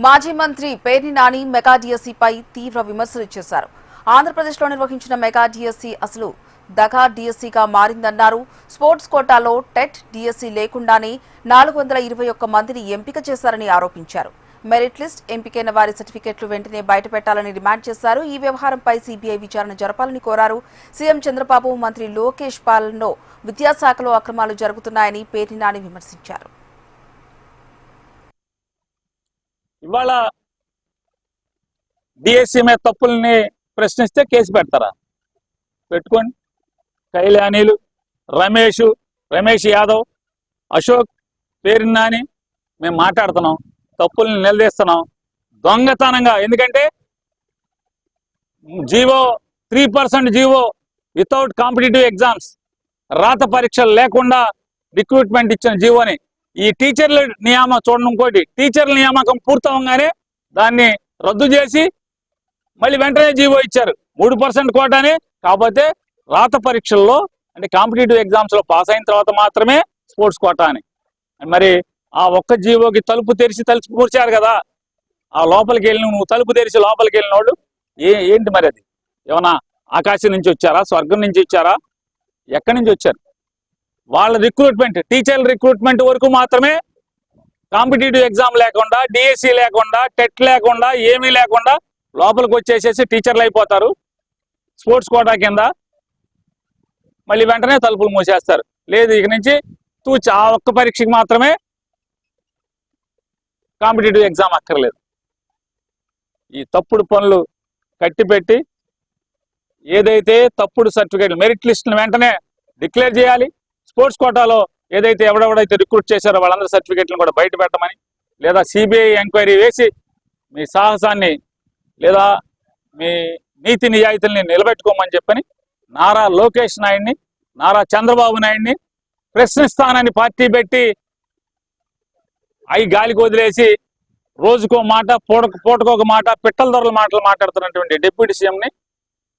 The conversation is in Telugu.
మాజీ మంత్రి పేర్ని నాని మెగా డిఎస్సీపై తీవ్ర విమర్శలు చేశారు. ఆంధ్రప్రదేశ్లో నిర్వహించిన మెగా డిఎస్సీ అసలు దగా డిఎస్సీగా మారిందన్నారు. స్పోర్ట్స్ కోటాలో టెట్ డిఎస్సీ లేకుండానే 421 మందిని ఎంపిక చేశారని ఆరోపించారు. మెరిట్ లిస్ట్ ఎంపికైన వారి సర్టిఫికెట్లు వెంటనే బయటపెట్టాలని డిమాండ్ చేశారు. ఈ వ్యవహారంపై సీబీఐ విచారణ జరపాలని కోరారు. సీఎం చంద్రబాబు, మంత్రి లోకేష్ పాలనలో విద్యాశాఖలో అక్రమాలు జరుగుతున్నాయని పేర్ని నాని విమర్శించారు. ఇవాళ డిఎస్సీ మీద తప్పుల్ని ప్రశ్నిస్తే కేసు పెడతారా? పెట్టుకోండి. కైలానీలు, రమేష్ యాదవ్, అశోక్, పేర్ని నాని మేము మాట్లాడుతున్నాం, తప్పుల్ని నిలదీస్తున్నాం దొంగతనంగా. ఎందుకంటే GO 3% GO without competitive exams, రాత పరీక్షలు లేకుండా రిక్రూట్మెంట్ ఇచ్చిన జీవోని ఈ టీచర్ల నియామకం చూడండి. ఇంకోటి, టీచర్ల నియామకం పూర్తవగానే దాన్ని రద్దు చేసి మళ్ళీ వెంటనే జీవో ఇచ్చారు 3% కోటాని. కాకపోతే రాత పరీక్షల్లో అంటే కాంపిటేటివ్ ఎగ్జామ్స్ లో పాస్ అయిన తర్వాత మాత్రమే స్పోర్ట్స్ కోటా అని. మరి ఆ ఒక్క జీవోకి తలుపు తెరిచి కూర్చారు కదా, ఆ లోపలికి వెళ్ళిన నువ్వు తలుపు తెరిచి లోపలికి వెళ్ళిన వాళ్ళు ఏంటి మరి? అది ఏమన్నా ఆకాశం నుంచి వచ్చారా, స్వర్గం నుంచి వచ్చారా, ఎక్కడి నుంచి వచ్చారు? వాళ్ళ రిక్రూట్మెంట్, టీచర్ల రిక్రూట్మెంట్ వరకు మాత్రమే, కాంపిటేటివ్ ఎగ్జామ్ లేకుండా, డిఎస్సీ లేకుండా, టెట్ లేకుండా, ఏమీ లేకుండా లోపలికి వచ్చేసేసి టీచర్లు అయిపోతారు స్పోర్ట్స్ కోటా కింద. మళ్ళీ వెంటనే తలుపులు మూసేస్తారు. లేదు, ఇక నుంచి ఆ ఒక్క పరీక్షకి మాత్రమే కాంపిటేటివ్ ఎగ్జామ్ అక్కర్లేదు. ఈ తప్పుడు పనులు కట్టిపెట్టి ఏదైతే తప్పుడు సర్టిఫికేట్లు, మెరిట్ లిస్టును వెంటనే డిక్లేర్ చేయాలి. స్పోర్ట్స్ కోటాలో ఏదైతే ఎవడెవడైతే రిక్రూట్ చేశారో వాళ్ళందరూ సర్టిఫికేట్లను కూడా బయట పెట్టమని, లేదా సిబిఐ ఎంక్వైరీ వేసి మీ సాహసాన్ని లేదా మీ నీతి నిజాయితీల్ని నిలబెట్టుకోమని చెప్పని నారా లోకేష్ నాయుడిని, నారా చంద్రబాబు నాయుడిని ప్రశ్నిస్తానని పార్టీ పెట్టి అవి గాలికి వదిలేసి రోజుకో మాట, పూటకొక మాట, పిట్టల దొరల మాటలు మాట్లాడుతున్నటువంటి డిప్యూటీ సీఎంని